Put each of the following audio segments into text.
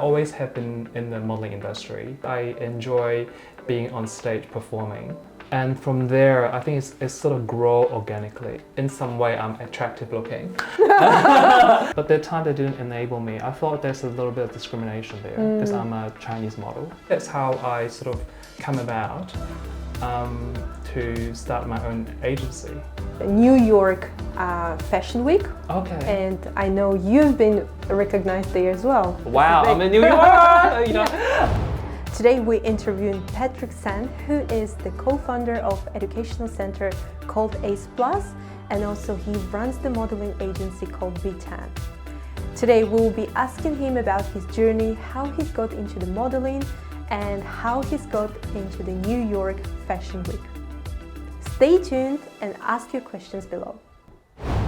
always have been in the modeling industry. I enjoy being on stage performing. And from there, I think it's sort of grow organically. In some way, I'm attractive looking. But the time they didn't enable me, I thought there's a little bit of discrimination there because I'm a Chinese model. That's how I sort of come about to start my own agency. New York Fashion Week. Okay. And I know you've been recognized there as well. Wow, I'm in New York! You know. Today we're interviewing Patric Seng, who is the co-founder of educational center called ACE Plus, and also he runs the modeling agency called BinTang. Today we will be asking him about his journey, how he got into the modeling, and how he's got into the New York Fashion Week. Stay tuned and ask your questions below.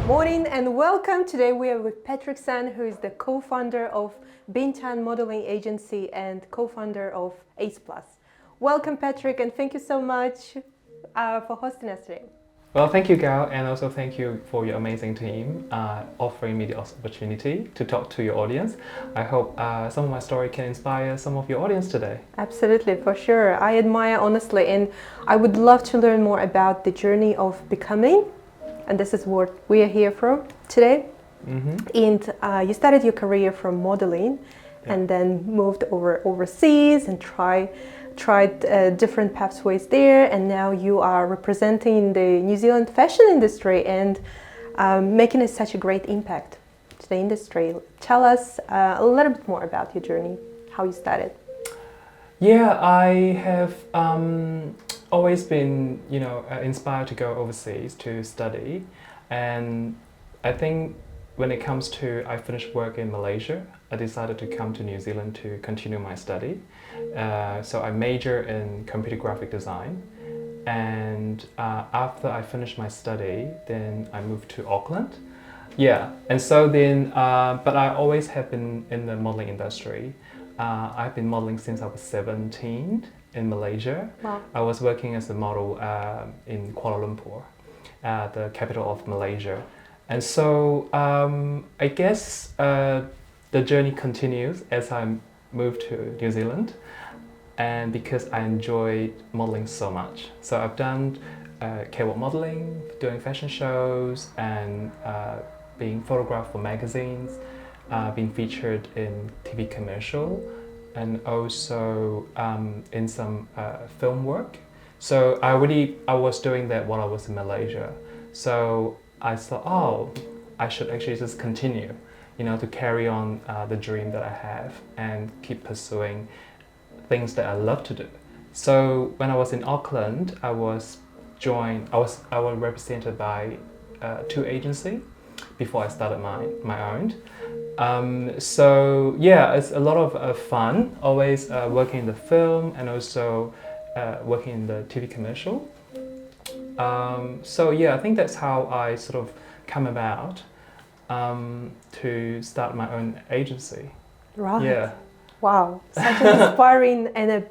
Morning and welcome. Today we are with Patric Seng, who is the co-founder of BinTang modeling agency and co-founder of ACE Plus. Welcome, Patric, and thank you so much for hosting us today. Well, thank you, Gal, and also thank you for your amazing team offering me the opportunity to talk to your audience. I hope some of my story can inspire some of your audience today. Absolutely, for sure. I admire, honestly, and I would love to learn more about the journey of becoming, and this is what we are here for today. And you started your career from modeling, and then moved overseas and tried different pathways there, and now you are representing the New Zealand fashion industry and making such a great impact to the industry. Tell us a little bit more about your journey, how you started. Yeah, I have always been, inspired to go overseas to study, and I think when it comes to, I finished work in Malaysia, I decided to come to New Zealand to continue my study. So I majored in computer graphic design, and after I finished my study, then I moved to Auckland. Yeah, and so then, but I always have been in the modeling industry. I've been modeling since I was 17 in Malaysia. Wow. I was working as a model in Kuala Lumpur, the capital of Malaysia. And so I guess the journey continues as I moved to New Zealand, and because I enjoyed modeling so much. So I've done catwalk modeling, doing fashion shows, and being photographed for magazines, being featured in TV commercial, and also in some film work. So I was doing that while I was in Malaysia. So I thought, oh, I should actually just continue, to carry on the dream that I have and keep pursuing things that I love to do. So when I was in Auckland, I was represented by two agencies before I started my own. So yeah, it's a lot of fun, always working in the film and also working in the TV commercial. So yeah, I think that's how I sort of come about to start my own agency. Right. Yeah. Wow, such an inspiring and a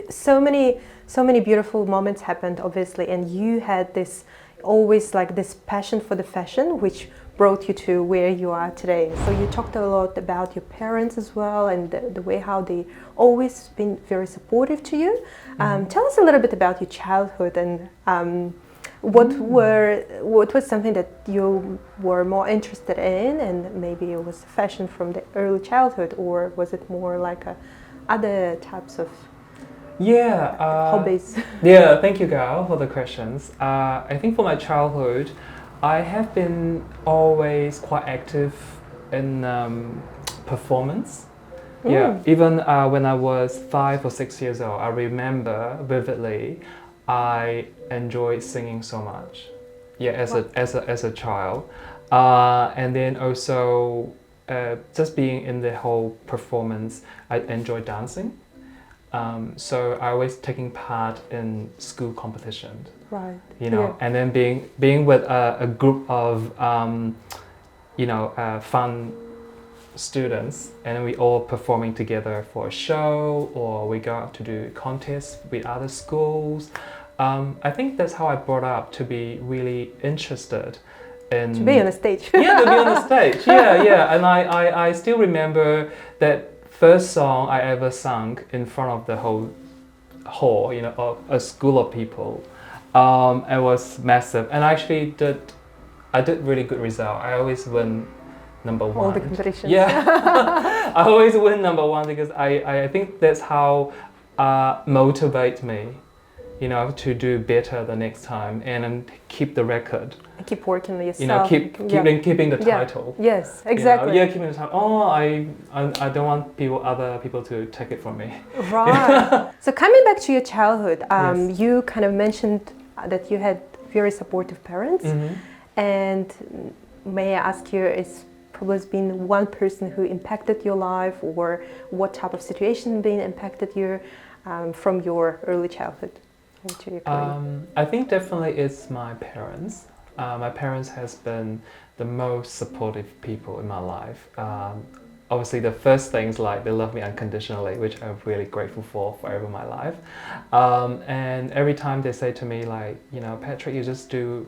so many beautiful moments happened, obviously, and you had this passion for the fashion, which brought you to where you are today. So you talked a lot about your parents as well, and the way how they always been very supportive to you. Tell us a little bit about your childhood and what was something that you were more interested in, and maybe it was fashion from the early childhood, or was it more like other types of hobbies? Yeah, thank you, Gal, for the questions. I think for my childhood, I have been always quite active in performance. Yeah, even when I was 5 or 6 years old, I remember vividly, I enjoyed singing so much. Yeah, as a child, and then also just being in the whole performance, I enjoy dancing. So I always taking part in school competitions. Right. And then being with a group of fun students, and we all performing together for a show, or we go out to do contests with other schools. I think that's how I brought up to be really interested in... To be on the stage. Yeah, to be on the stage. Yeah. And I still remember that first song I ever sung in front of the whole hall, you know, of a school of people. It was massive, and I did really good result. I always win number one. All the competitions. Yeah, I always win number one because I think that's how motivate me, you know, to do better the next time and keep the record. Keep working on yourself. You know, keeping the title. Yes, exactly. You know, keeping the title. Oh, I don't want other people to take it from me. Right. So coming back to your childhood, Yes. you kind of mentioned that you had very supportive parents, and may I ask you, is probably been one person who impacted your life, or what type of situation been impacted you from your early childhood into your career? I think definitely it's my parents. My parents has been the most supportive people in my life. Obviously, the first things like they love me unconditionally, which I'm really grateful for forever in my life. And every time they say to me like, you know, Patrick, you just do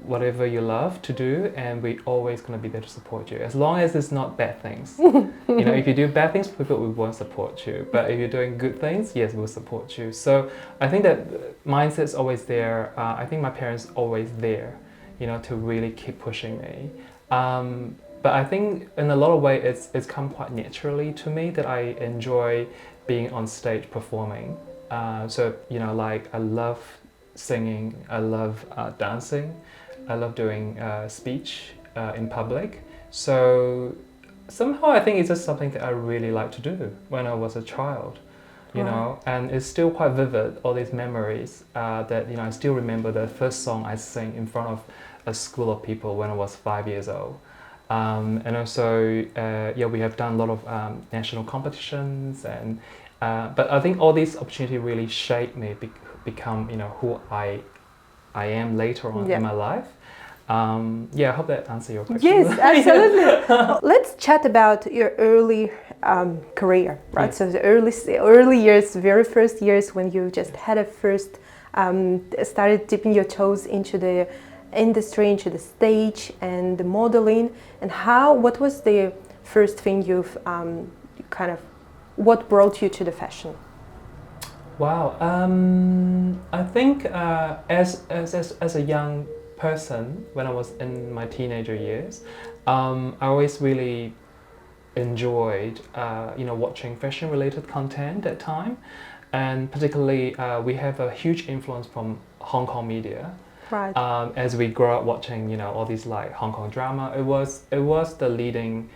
whatever you love to do, and we always gonna be there to support you, as long as it's not bad things. You know, if you do bad things, people won't support you. But if you're doing good things, yes, we'll support you. So I think that mindset's always there. I think my parents always there, you know, to really keep pushing me. But I think in a lot of ways, it's come quite naturally to me that I enjoy being on stage performing. So you know, like I love singing, I love dancing. I love doing speech in public. So somehow I think it's just something that I really like to do when I was a child, you know, and it's still quite vivid, all these memories that, you know, I still remember the first song I sang in front of a school of people when I was 5 years old. And also, yeah, we have done a lot of national competitions, and but I think all these opportunities really shaped me, become, you know, who I am later on in my life. Yeah, I hope that answers your question. Yes, absolutely. Let's chat about your early career, right? Yes. So the early years, very first years when you just had a first, started dipping your toes into the industry, into the stage and the modeling, and what was the first thing you've what brought you to the fashion? Wow, I think as a young person, when I was in my teenager years, I always really enjoyed, you know, watching fashion-related content at time, and particularly we have a huge influence from Hong Kong media. Right. As we grow up watching, you know, all these like Hong Kong drama, it was the leading.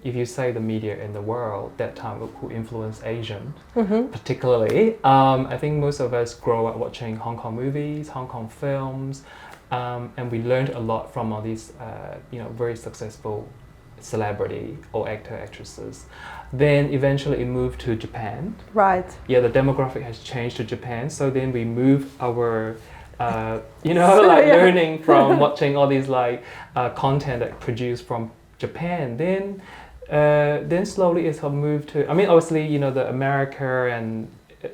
If you say the media in the world that time who influenced Asian, particularly, I think most of us grow up watching Hong Kong movies, Hong Kong films, and we learned a lot from all these, you know, very successful celebrity or actresses. Then eventually it moved to Japan. Right. Yeah, the demographic has changed to Japan, so then we moved our you know, like learning from watching all these like content that produced from Japan. Then slowly it's moved to. I mean, obviously, you know, the America and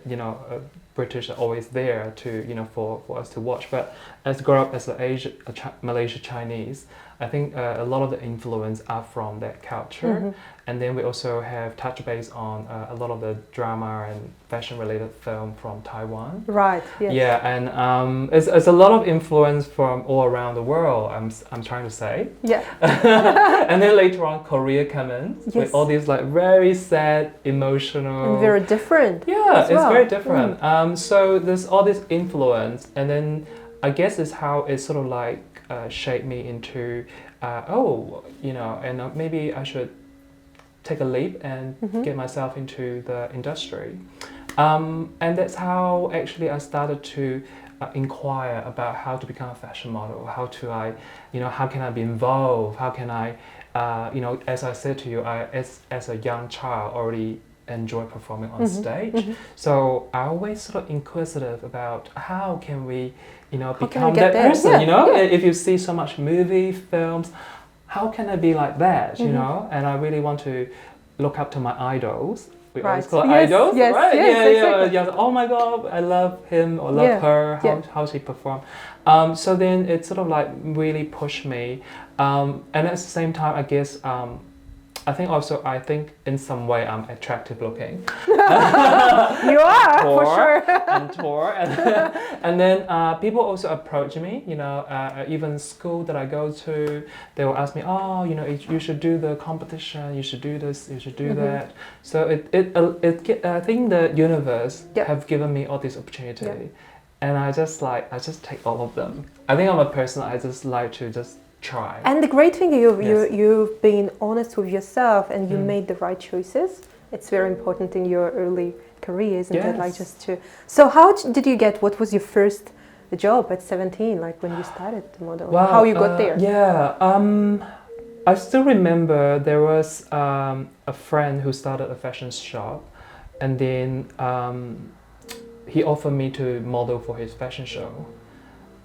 you know British are always there to, you know, for us to watch. But as grow up as Malaysia Chinese, I think a lot of the influence are from that culture. And then we also have touch base on a lot of the drama and fashion related film from Taiwan. Right. Yes. Yeah, and it's a lot of influence from all around the world. I'm trying to say. Yeah. And then later on, Korea come in with all these like very sad, emotional. And very different. Yeah, it's very different. So there's all this influence, and then I guess it's how it sort of like shaped me into, oh, you know, and maybe I should take a leap and get myself into the industry. And that's how actually I started to inquire about how to become a fashion model. How can I be involved? How can I, you know, as I said to you, as a young child already enjoy performing on stage. So I always sort of inquisitive about how can we, you know, become that person, you know? If you see so much movie, films, how can I be like that, you know? And I really want to look up to my idols. We always call it idols, right? Yeah. Oh my God, I love him or love her, how she performed. So then it sort of like really pushed me. And at the same time, I guess I think in some way I'm attractive looking. You are, for sure. And then people also approach me, you know, even school that I go to, they will ask me, oh, you know, you should do the competition, you should do this, you should do that. So I think the universe have given me all this opportunity, and I just take all of them. I think I'm a person, I just like to just try. And the great thing, you've been honest with yourself, and you made the right choices. It's very important in your early career, isn't it? Like just to. So how did you get? What was your first job at 17? Like when you started the modeling? Well, how you got there? I still remember there was a friend who started a fashion shop, and then he offered me to model for his fashion show.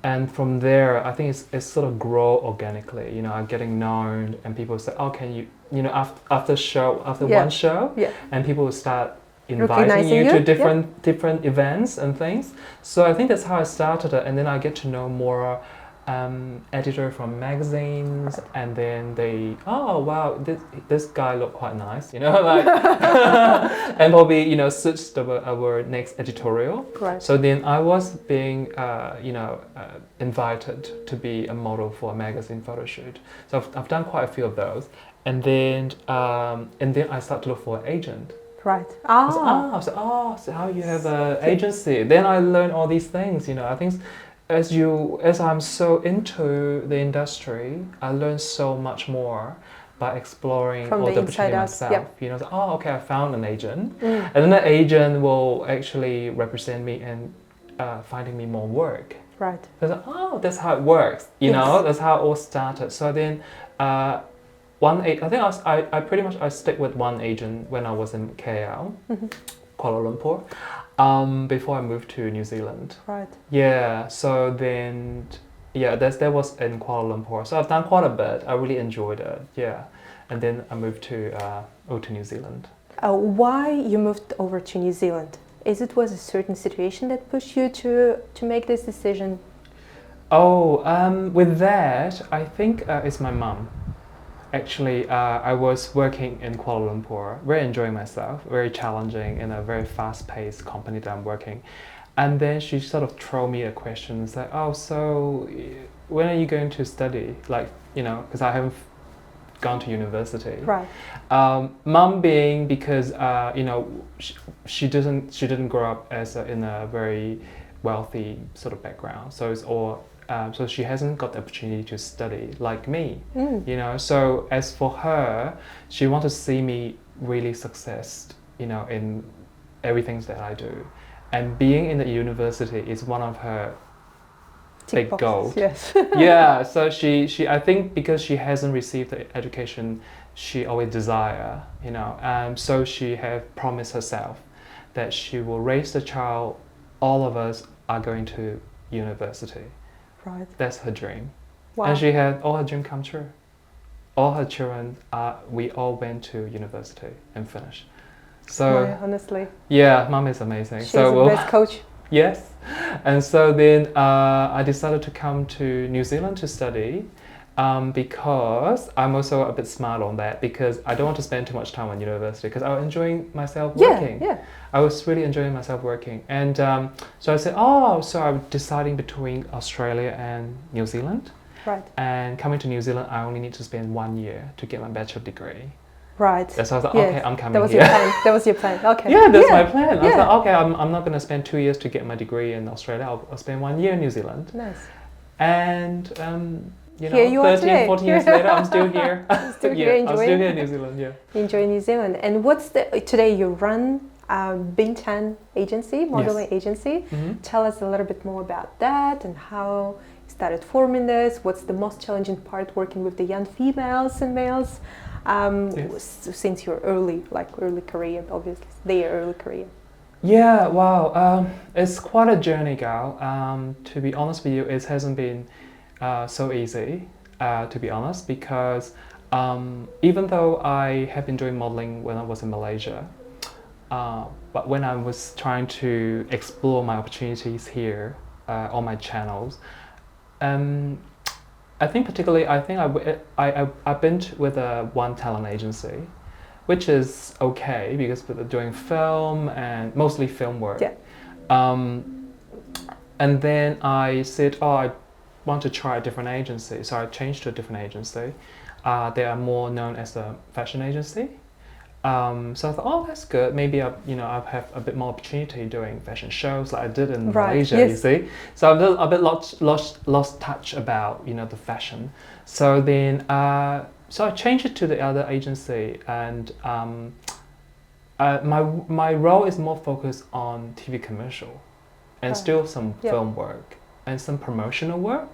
And from there, I think it's sort of grow organically. You know, I'm getting known, and people say, "Oh, can you know, after one show, and people will start inviting you to different events and things." So I think that's how I started it, and then I get to know more editor from magazines, and then they, oh wow, this guy looked quite nice, you know, like, and probably, you know, suits our next editorial. Right. So then I was being, invited to be a model for a magazine photo shoot. So I've done quite a few of those, and then I start to look for an agent. Right. So how you have an agency? Then I learned all these things, you know. I think as I'm so into the industry, I learn so much more by exploring all the opportunity myself. You know, okay, I found an agent, and then the agent will actually represent me and finding me more work. Right. That's how it works. You know, that's how it all started. So then, I think I pretty much stick with one agent when I was in KL, Kuala Lumpur. Before I moved to New Zealand. Right. Yeah, so then, that was in Kuala Lumpur. So I've done quite a bit. I really enjoyed it, And then I moved to New Zealand. Why you moved over to New Zealand? Was a certain situation that pushed you to make this decision? With that, I think it's my mum. Actually, I was working in Kuala Lumpur, very enjoying myself, very challenging in a very fast-paced company that I'm working. And then she sort of threw me a question and said, oh, so when are you going to study? Like, you know, because I haven't gone to university. Right. Mum being because, you know, she didn't grow up in a very wealthy sort of background. So it's all so she hasn't got the opportunity to study like me, you know. So as for her, she wants to see me really success, you know, in everything that I do, and being in the university is one of her big goals. Yes. Yeah. So she I think because she hasn't received the education she always desire, you know, so she have promised herself that she will raise the child. All of us are going to university. Right. That's her dream. Wow. And she had all her dream come true. All her children, we all went to university and finished. So honestly. Yeah, mom is amazing. She's the best coach. Yes. And so then I decided to come to New Zealand to study because I'm also a bit smart on that, because I don't want to spend too much time on university because I was enjoying myself working. Yeah. I was really enjoying myself working. And so I said, so I'm deciding between Australia and New Zealand. Right. And coming to New Zealand, I only need to spend 1 year to get my bachelor degree. Right. So I was like, okay, I'm coming here. That was your plan. Okay. Yeah, that's my plan. I was like, okay, I'm not going to spend 2 years to get my degree in Australia. I'll spend 1 year in New Zealand. Nice. And you know, here you 13, 14 years later, I'm still here. I'm still here in New Zealand, yeah. Enjoy New Zealand. And today you run BinTang agency, modeling agency. Tell us a little bit more about that and how you started forming this. What's the most challenging part working with the young females and males since your early career, obviously, their early career? Yeah, wow. It's quite a journey, Gal. To be honest with you, it hasn't been so easy, to be honest, because even though I have been doing modeling when I was in Malaysia, but when I was trying to explore my opportunities here on my channels, I think particularly, I think I've been with one talent agency, which is okay because we're doing film and mostly film work. Yeah. And then I said, oh, I want to try a different agency. So I changed to a different agency. They are more known as a fashion agency. So I thought, oh, that's good. Maybe I have a bit more opportunity doing fashion shows like I did in Malaysia. Yes. You see. So I'm a bit lost touch about the fashion. So then, so I changed it to the other agency, and my role is more focused on TV commercial, and still some film work and some promotional work.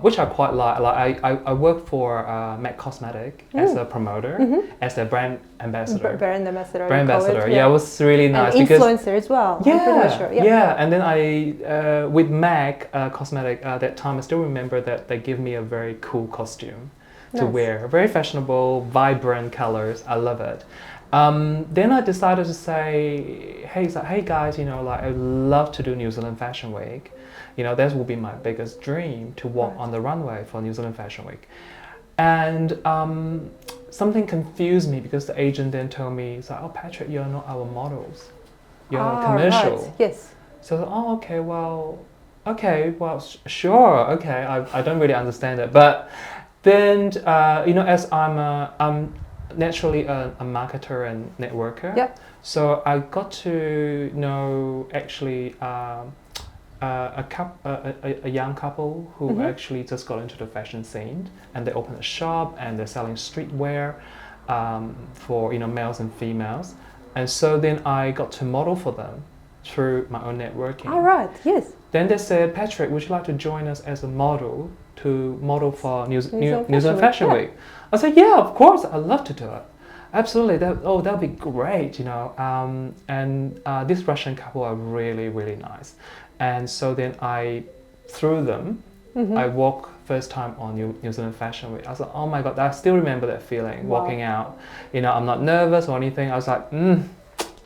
Which I quite like. Like I work for MAC Cosmetic as a promoter, as a brand ambassador. Brand ambassador. Brand ambassador. Yeah, it was really nice. And influencer as well. Yeah, I'm pretty sure. Yeah. And then I with MAC Cosmetic that time I still remember that they give me a very cool costume to wear. Very fashionable, vibrant colors. I love it. Then I decided to say, hey guys, like I'd love to do New Zealand Fashion Week. That will be my biggest dream, to walk on the runway for New Zealand Fashion Week. And something confused me because the agent then told me, it's like, oh, Patric, you're not our models. You're commercial. Right. Yes. So I thought, oh, sure, okay. I don't really understand it. But then, as I'm naturally a marketer and networker. Yep. So I got to know actually a young couple who actually just got into the fashion scene, and they opened a shop and they're selling streetwear for males and females. And so then I got to model for them through my own networking. All right. Yes. Then they said, Patric, would you like to join us as a model to model for New Zealand Fashion Week? I said, yeah, of course, I'd love to do it. Absolutely, that'd be great, this Russian couple are really, really nice. And so then through them, I walked first time on New Zealand Fashion Week. I was like, oh my God, I still remember that feeling, walking out. I'm not nervous or anything. I was like,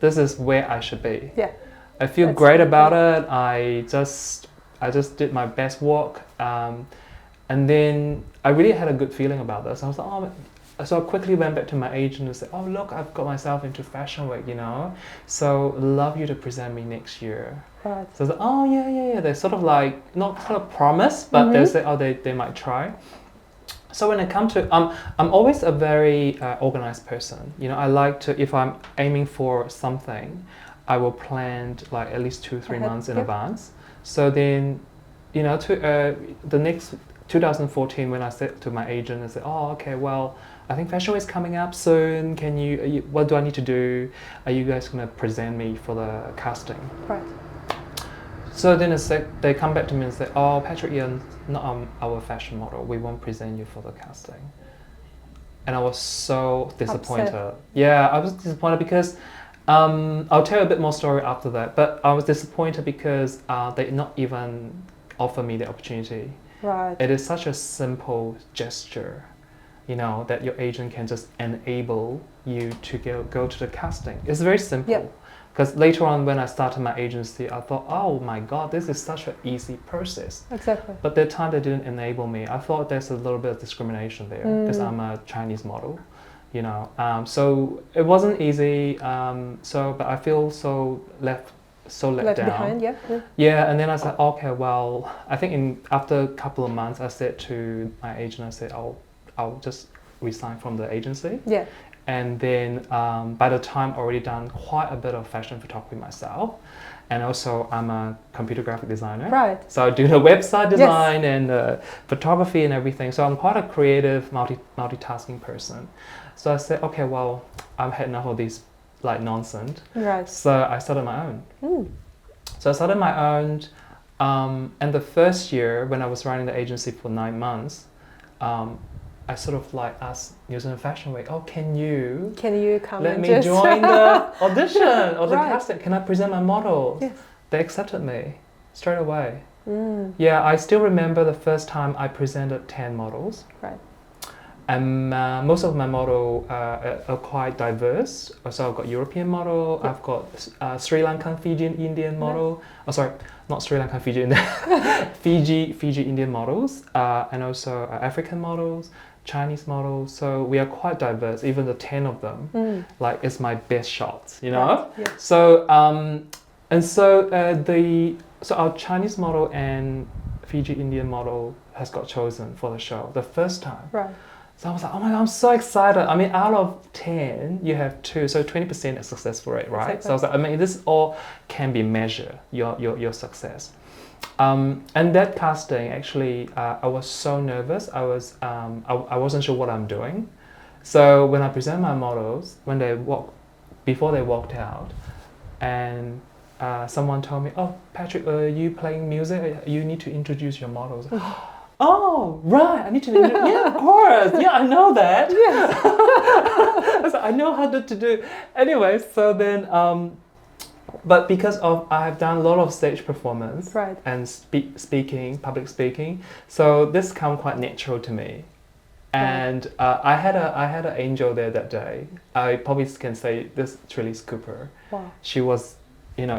this is where I should be. Yeah. I feel great about it. I just did my best work. And then I really had a good feeling about this. I was like, oh, so I quickly went back to my agent and said, oh, look, I've got myself into Fashion Week, So love you to present me next year. Right. So I was like, oh, yeah. They sort of like, not kind of promise, but they say, oh, they might try. So when it comes to, I'm always a very organized person. I like to, if I'm aiming for something, I will plan like at least 2-3 months in advance. So then, to the next 2014, when I said to my agent, I said, oh, okay, well, I think Fashion Week is coming up soon. What do I need to do? Are you guys going to present me for the casting? Right. So then they come back to me and say, oh, Patric, you're not our fashion model. We won't present you for the casting. And I was so disappointed. Upset. Yeah, I was disappointed because I'll tell you a bit more story after that. But I was disappointed because they not even offer me the opportunity. Right. It is such a simple gesture, that your agent can just enable you to go to the casting. It's very simple. Because later on when I started my agency, I thought, oh my God, this is such an easy process. Exactly. But that time they didn't enable me. I thought there's a little bit of discrimination there because I'm a Chinese model, So it wasn't easy. But I feel so let down. Behind, yeah. Yeah, and then I said, okay, well, I think after a couple of months, I said to my agent, I said, I'll just resign from the agency. Yeah. And then by the time, already done quite a bit of fashion photography myself, and also I'm a computer graphic designer. Right. So I do the website design and photography and everything. So I'm quite a creative, multitasking person. So I said, okay, well, I've had enough of these nonsense. Right. So I started my own. So I started my own, and the first year when I was running the agency for 9 months, I sort of asked New Zealand Fashion Week, oh, can you come let me join the audition or the casting? Can I present my models? Yes. They accepted me straight away. Yeah, I still remember the first time I presented 10 models. Right. And most of my model are quite diverse. So I've got European model, I've got Sri Lankan Fijian Indian model. Oh, sorry, not Sri Lankan Fijian, Fiji Indian models, and also African models, Chinese models. So we are quite diverse. Even the 10 of them, like it's my best shots, you know. Right. Yeah. So so our Chinese model and Fiji Indian model has got chosen for the show the first time. Right. So I was like, oh my God, I'm so excited. I mean, out of 10, you have 2, so 20% is successful rate, right? Exactly. So I was like, I mean, this all can be measured, your success. And that casting, actually, I was so nervous. I wasn't sure what I'm doing. So when I present my models, before they walked out, and someone told me, oh, Patrick, are you playing music? You need to introduce your models. Oh, right, I need to yeah, of course. Yeah, I know that. Yes. I know how to do. Anyway, so then, but because I have done a lot of stage performance and public speaking, so this come quite natural to me. And I had an angel there that day. I probably can say this, Trellis Cooper. Wow. She was,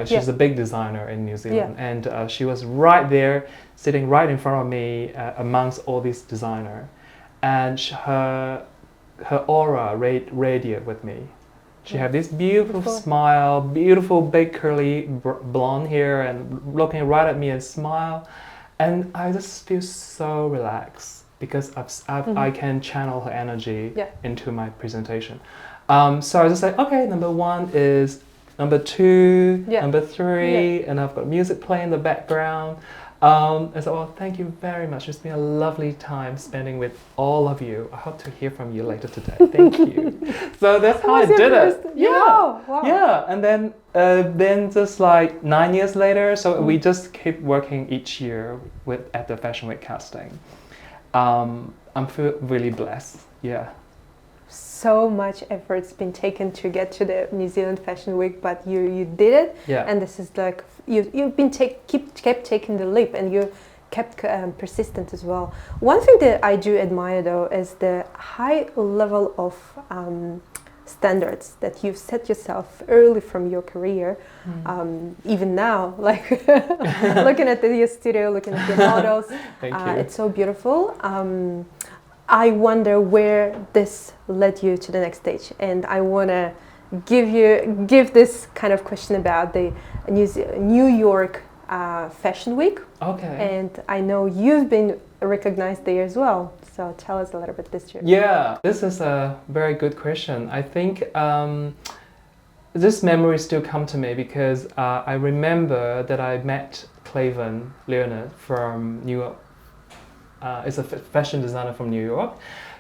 she's a big designer in New Zealand, and she was right there, sitting right in front of me amongst all these designers, and her aura radiated with me. She had this beautiful smile, beautiful big curly blonde hair, and looking right at me and smile, and I just feel so relaxed because I can channel her energy into my presentation. So I was just like, okay, number 1 is. Number 2, number 3, and I've got music playing in the background. I said, well, thank you very much. It's been a lovely time spending with all of you. I hope to hear from you later today. Thank you. So that's how I did it. Yeah. Wow. Yeah. And then just like 9 years later, so we just keep working each year at the Fashion Week casting. I'm feel really blessed. Yeah. So much effort's been taken to get to the New Zealand Fashion Week, but you did it, and this is like you've been kept taking the leap, and you kept persistent as well. One thing that I do admire though is the high level of standards that you've set yourself early from your career. Even now, like looking at your studio, looking at your models, it's so beautiful. I wonder where this led you to the next stage, and I want to give this kind of question about the New York Fashion Week. Okay. And I know you've been recognized there as well. So tell us a little bit this year. Yeah, this is a very good question. I think this memory still come to me because I remember that I met Clavin Leonard from New York. Is a fashion designer from New York.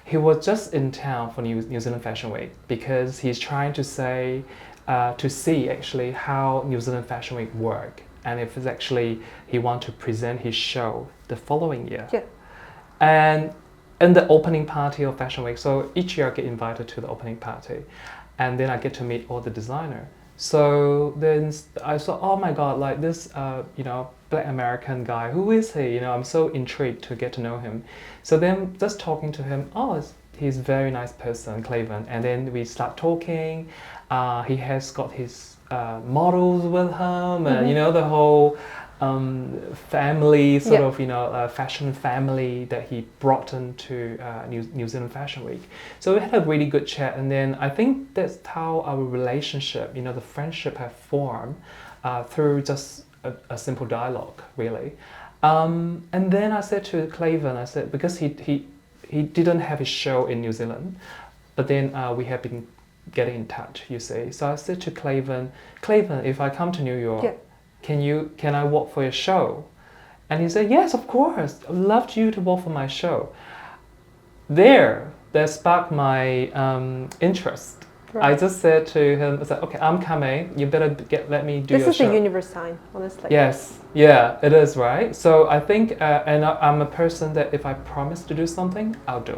He was just in town for New Zealand Fashion Week because he's trying to see actually how New Zealand Fashion Week work, and if it's actually he want to present his show the following year. Yeah. And in the opening party of Fashion Week, so each year I get invited to the opening party, and then I get to meet all the designer. So then I thought, oh my God, like this, Black American guy, who is he? I'm so intrigued to get to know him. So then just talking to him, he's a very nice person, Clavin. And then we start talking. He has got his models with him, and the whole family sort of fashion family that he brought into New Zealand Fashion Week. So we had a really good chat, and then I think that's how our relationship, the friendship have formed through just a simple dialogue, really. And then I said to Clavin, I said, because he didn't have his show in New Zealand, but then we have been getting in touch, you see. So I said to Clavin, if I come to New York, can I walk for your show? And he said, yes, of course. I'd love you to walk for my show. That sparked my interest. Right. I just said to him, I said, okay, I'm coming. You better let me do your show. This is a universe sign, honestly. Yes, yeah, it is, right? So I think, and I'm a person that if I promise to do something, I'll do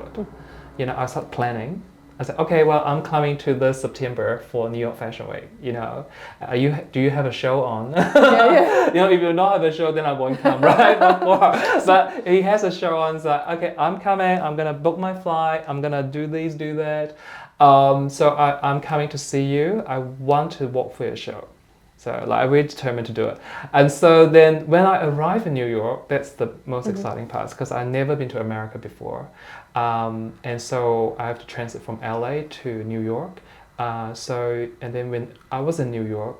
it. I start planning. I said, okay, well, I'm coming to this September for New York Fashion Week. You know, do you have a show on? Yeah. You know, if you don't have a show, then I won't come, right? But he has a show on. So okay, I'm coming. I'm gonna book my flight. I'm gonna do this, do that. So I'm coming to see you. I want to walk for your show. So like I really determined to do it. And so then when I arrive in New York, that's the most exciting part because I've never been to America before. And so I have to transit from LA to New York. And then when I was in New York,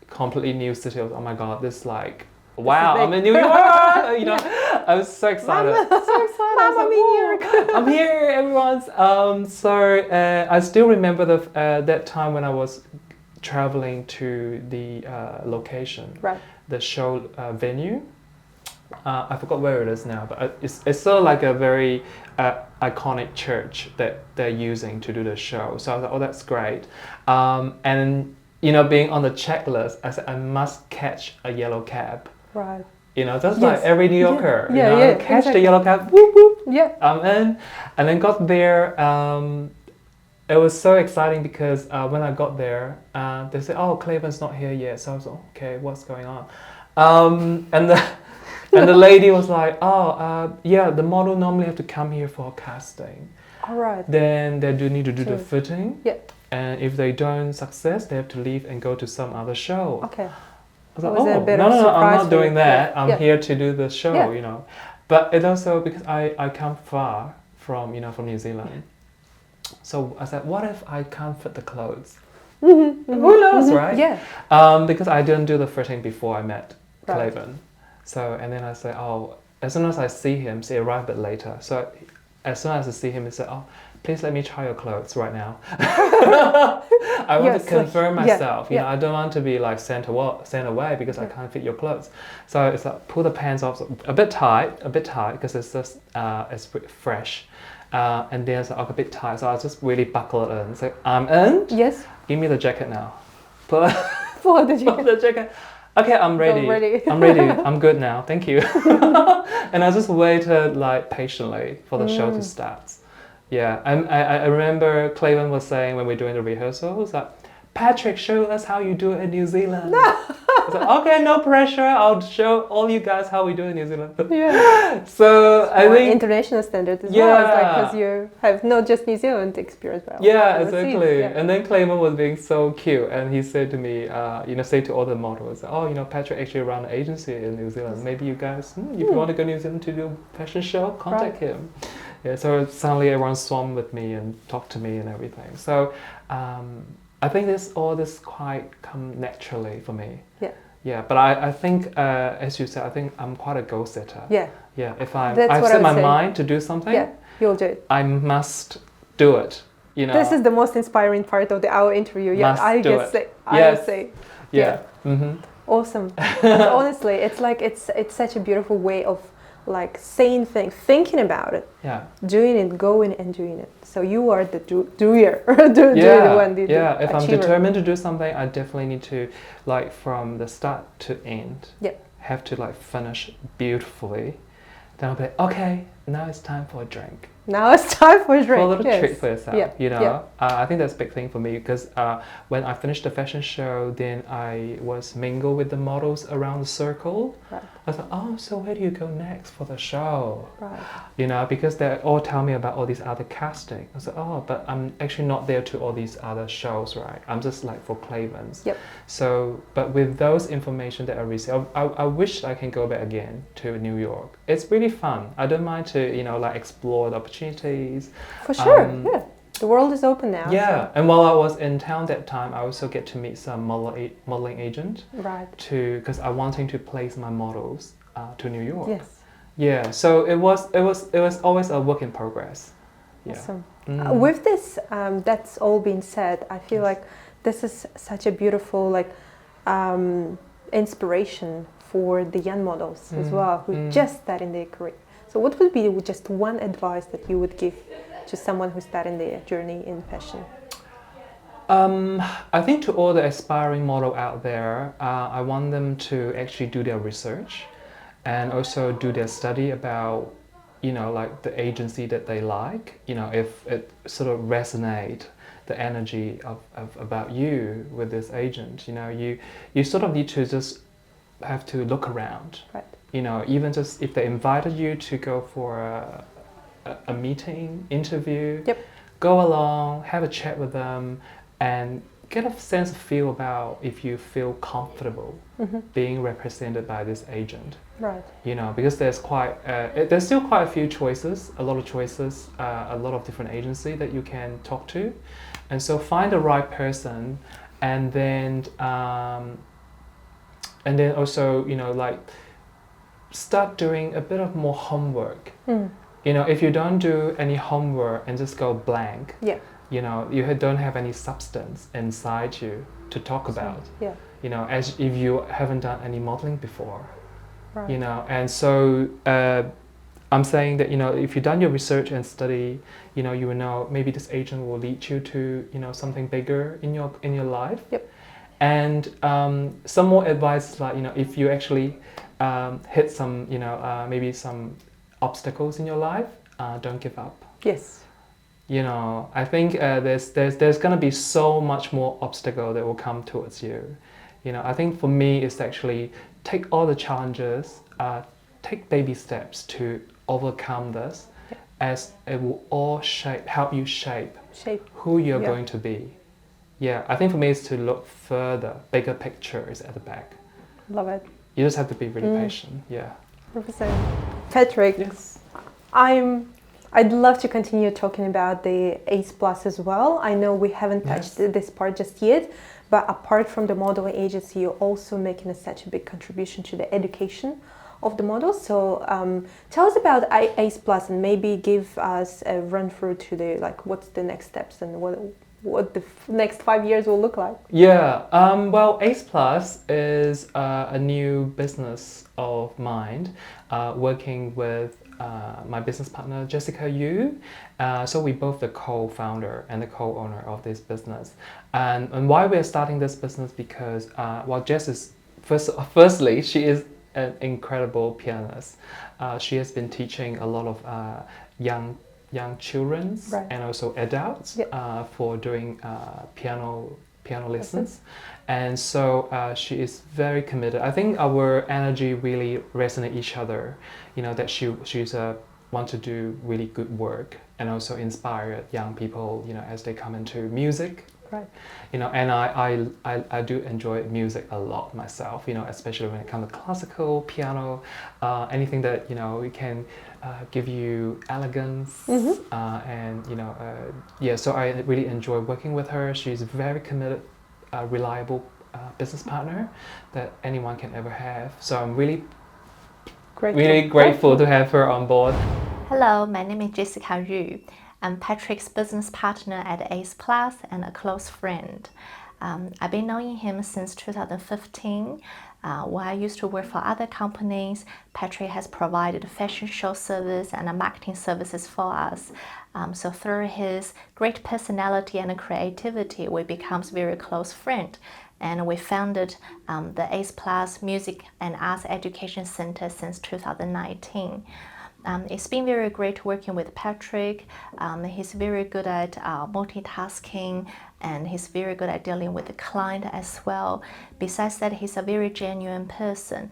completely new city, I was, oh my God, this like, wow, I'm in New York! You know, I was so excited. Mama. So excited. Mama, I'm in New York. I'm here, everyone's. I still remember that time when I was traveling to the location, Right. the show venue. I forgot where it is now, but it's sort of like a very iconic church that they're using to do the show. So I was like, oh, that's great. And you know, being on the checklist, I said I must catch a yellow cab. Right. You know, just Yes. like every New Yorker. Yeah, you know, yeah, catch exactly. the yellow cab. Whoop whoop. Yeah. I'm in, and then got there. It was so exciting because when I got there, they said, "Oh, Claiborne's not here yet." So I was like, "Okay, what's going on?" And the lady was like, "Oh, yeah, the model normally have to come here for casting. All right. Then they do need to do the Sure. fitting. Yeah. And if they don't success, they have to leave and go to some other show." Okay. I was like, Was it a "Oh, bit no, of no, no, I'm surprise not for doing you? that. Yeah. I'm Yeah. here to do the show, Yeah. you know." But it also because I come far from New Zealand. So I said, what if I can't fit the clothes? Who knows, right? Yeah. Because I didn't do the fitting before I met Right. Claiborne. So, and then I said, oh, as soon as I see him, he arrived a bit later. So as soon as I see him, he said, oh, please let me try your clothes right now. I want Yes, to confirm like, yeah, myself. You know, I don't want to be like sent away because I can't fit your clothes. So it's like pull the pants off a bit tight because it's just it's fresh. And then it's like a bit tight, so I just really buckle it in. So I'm in. Yes. Give me the jacket now. Pull For the jacket. the jacket. Okay, I'm ready. You're ready. I'm ready. I'm good now. Thank you. And I just waited like patiently for the show to start. Yeah, I remember Claiborne was saying when we were doing the rehearsals that, Patrick, show us how you do it in New Zealand. I was like, okay, no pressure. I'll show all you guys how we do it in New Zealand. Yeah. So I Or think international standards as Yeah. well. It's like because you have not just New Zealand experience, but also yeah, overseas. exactly. Yeah. And then Claiborne was being so cute, and he said to me, say to all the models, oh, Patrick actually ran an agency in New Zealand. Maybe you guys, if you want to go to New Zealand to do a fashion show, contact him. Yeah, so suddenly everyone swam with me and talked to me and everything. So I think all this quite come naturally for me. Yeah. Yeah, but I think, as you said, I think I'm quite a goal setter. Yeah. Yeah, if That's I've what I set would my say. mind to do something, Yeah, you'll do it. I must do it. This is the most inspiring part of our interview. Yeah, Must I do guess it. say. I Yes. would say. Yeah. Mm-hmm. Awesome. Honestly, it's like it's such a beautiful way of like saying things, thinking about it, Yeah. doing it, going and doing it. So you are the doer, doing the one. The If I'm achiever. determined to do something, I definitely need to, like, from the start to end, have to like finish beautifully. Then I'll be like, okay, now it's time for a drink. Now it's time for a drink. For a little yes. treat for yourself, Yeah. you know. Yeah. I think that's a big thing for me because when I finished the fashion show, then I was mingle with the models around the circle. Right. I thought, oh, so where do you go next for the show? Right. You know, because they all tell me about all these other casting. I said, oh, but I'm actually not there to all these other shows, right? I'm just like for Claiborne's. Yep. So, but with those information that I received, I wish I can go back again to New York. It's really fun. I don't mind to, like explore the opportunities. For sure. Um, Yeah. The world is open now. Yeah, and while I was in town that time, I also get to meet some modeling agent. Right. Because I wanting to place my models to New York. Yes. Yeah, so it was always a work in progress. Yeah. Awesome. Mm. With this, that's all being said, I feel like this is such a beautiful inspiration for the young models as well who just starting their career. So what would be just one advice that you would give to someone who's starting their journey in fashion? I think to all the aspiring model out there, I want them to actually do their research and also do their study about you know, like the agency that they like, you know, if it sort of resonate the energy of about you with this agent, you know, you sort of need to just have to look around. Right. You know, even just if they invited you to go for a meeting, interview, Yep. go along, have a chat with them, and get a sense of feel about if you feel comfortable being represented by this agent. Right. You know, because there's there's still quite a few choices, a lot of choices, a lot of different agencies that you can talk to, and so find the right person, and then also, you know, like start doing a bit of more homework. You know, if you don't do any homework and just go blank, Yeah. you know, you don't have any substance inside you to talk about. Yeah. You know, as if you haven't done any modeling before. Right. You know, and so I'm saying that, you know, if you've done your research and study, you know, you will know maybe this agent will lead you to, you know, something bigger in your life. Yep. And some more advice, like, you know, if you actually hit some, you know, maybe some obstacles in your life, don't give up. Yes. You know, I think there's gonna be so much more obstacle that will come towards you. You know, I think for me, it's actually take all the challenges, take baby steps to overcome this, as it will all help you shape who you're going to be. Yeah, I think for me, it's to look further, bigger picture is at the back. Love it. You just have to be really patient. Yeah. Professor Patric, Yes. I'd love to continue talking about the ACE Plus as well. I know we haven't touched this part just yet, but apart from the modeling agency, you're also making such a big contribution to the education of the models. So tell us about ACE Plus and maybe give us a run through to the, like, what's the next steps and what the next 5 years will look like. Yeah, well, ACE Plus is a new business of mine, working with my business partner, Jessica Yu. So we both the co-founder and the co-owner of this business. And why we're starting this business, because, well, Jess is, firstly, she is an incredible pianist. She has been teaching a lot of young children and also adults for doing piano lessons. And so she is very committed. I think our energy really resonate each other. You know, that she's want to do really good work and also inspire young people, you know, as they come into music. Right. You know, and I do enjoy music a lot myself, you know, especially when it comes to classical, piano, anything that, you know, it can give you elegance. And, you know, yeah, so I really enjoy working with her. She's a very committed, reliable business partner that anyone can ever have. So I'm really grateful to have her on board. Hello, my name is Jessica Yu. I'm Patric's business partner at ACE Plus and a close friend. I've been knowing him since 2015. When I used to work for other companies, Patric has provided fashion show service and marketing services for us. So through his great personality and creativity, we become very close friends. And we founded the ACE Plus Music and Arts Education Center since 2019. It's been very great working with Patric. He's very good at multitasking, and he's very good at dealing with the client as well. Besides that, he's a very genuine person.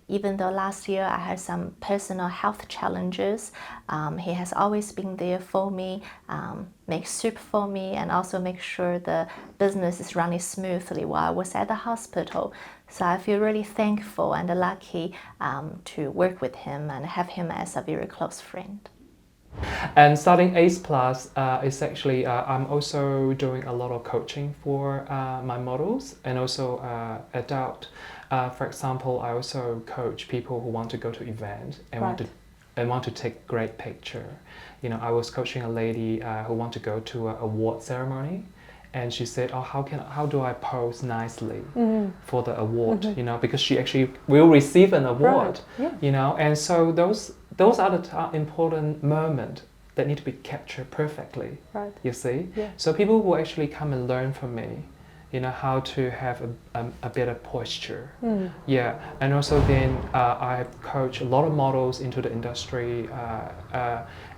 Even though last year I had some personal health challenges, he has always been there for me, make soup for me, and also make sure the business is running smoothly while I was at the hospital. So I feel really thankful and lucky to work with him and have him as a very close friend. And starting ACE Plus is actually, I'm also doing a lot of coaching for my models and also adult. For example, I also coach people who want to go to event and want to take great picture. You know, I was coaching a lady who want to go to an award ceremony. And she said, "Oh, how do I pose nicely for the award?" You know, because she actually will receive an award. You know, and so those are the important moments that need to be captured perfectly. You see, so people will actually come and learn from me. how to have a better posture. Yeah, and also then I have coached a lot of models into the industry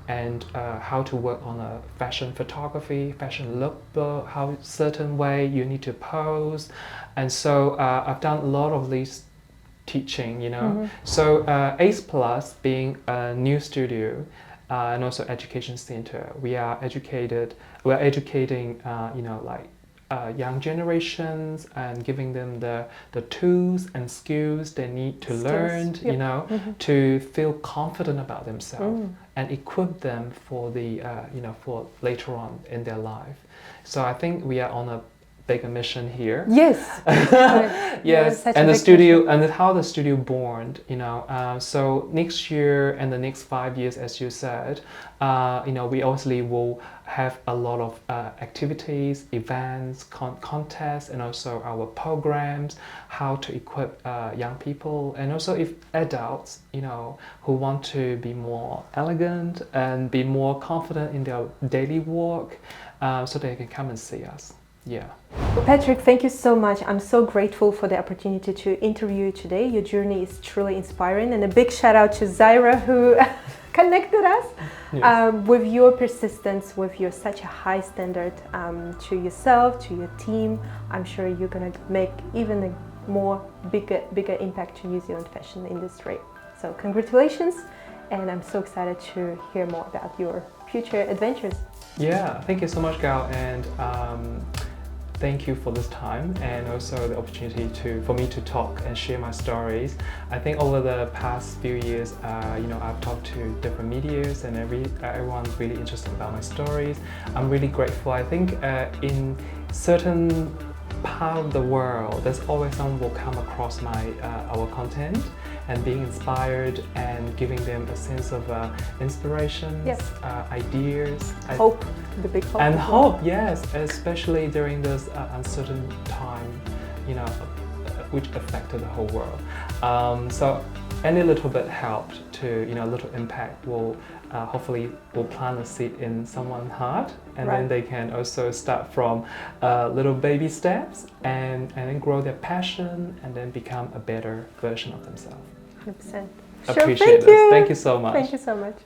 and how to work on a fashion photography, fashion lookbook, how certain way you need to pose. And so I've done a lot of these teaching, So ACE Plus being a new studio and also education center, we're educating, young generations and giving them the tools and skills they need to learn, to feel confident about themselves and equip them for the, for later on in their life. So I think we are on a bigger mission here. Yes. Yes, and the studio mission. And how the studio born, so next year and the next 5 years, as you said, we obviously will have a lot of activities, events, contests, and also our programs, how to equip young people, and also if adults, who want to be more elegant and be more confident in their daily work, so they can come and see us. Yeah. Well, Patric, thank you so much. I'm so grateful for the opportunity to interview you today. Your journey is truly inspiring, and a big shout out to Zaira who connected us. Yes. With your persistence, with your such a high standard to yourself, to your team, I'm sure you're gonna make even a bigger impact to New Zealand fashion industry. So congratulations, and I'm so excited to hear more about your future adventures. Yeah, thank you so much, Gal, and thank you for this time and also the opportunity for me to talk and share my stories. I think over the past few years, I've talked to different medias and everyone's really interested about my stories. I'm really grateful. I think in certain part of the world, there's always someone will come across our content and being inspired and giving them a sense of inspiration, yes. Ideas, hope, the big hope. And hope, yes, especially during this uncertain time, which affected the whole world. So any little bit helped to, little impact will hopefully will plant a seed in someone's heart, and then they can also start from little baby steps and then grow their passion and then become a better version of themselves. 100%. Appreciate this. Thank you so much. Thank you so much.